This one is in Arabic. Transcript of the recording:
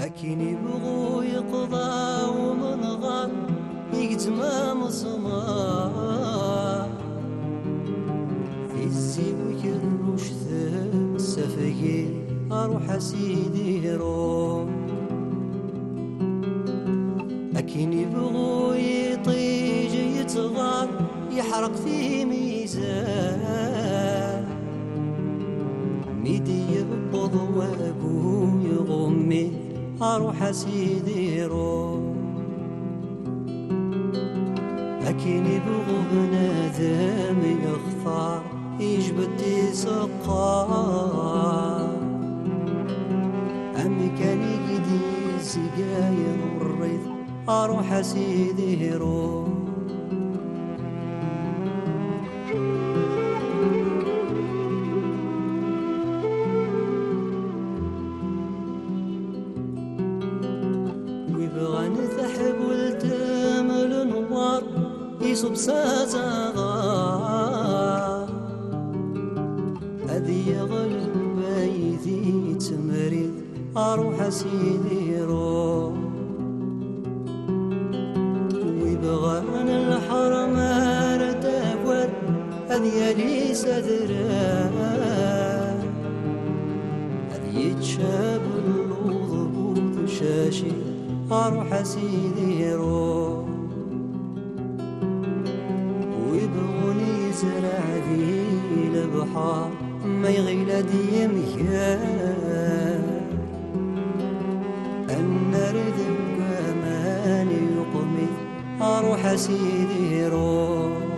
أكين يبغو يقضى ومن غار يقتمام الصماء في الزيب ويكروش ثم السفقين أروح أسيدي روم. أكين يبغو يطيج يتغار يحرق في ميزان ميدي يبض وابو يغمي أروح أسيدي روم. أكين يبغو بنادم يختار يجبد يسقار أمي كان يقدي سقاير والريض أروح أسيدي روم. ويبغى نذحب والتامل نوار يصب سازغار أذي يغلب بيدي تمريض أروح أسيدي روم. ويبغى الحرمان تاكل أذي لي سدرا أذي يتشاب الضبوط شاشي أروح أسيدي روم. ويبغوني زرع ذي البحار ما يغيل دي مكان النرد بأمان يقمي أروح أسيدي روم.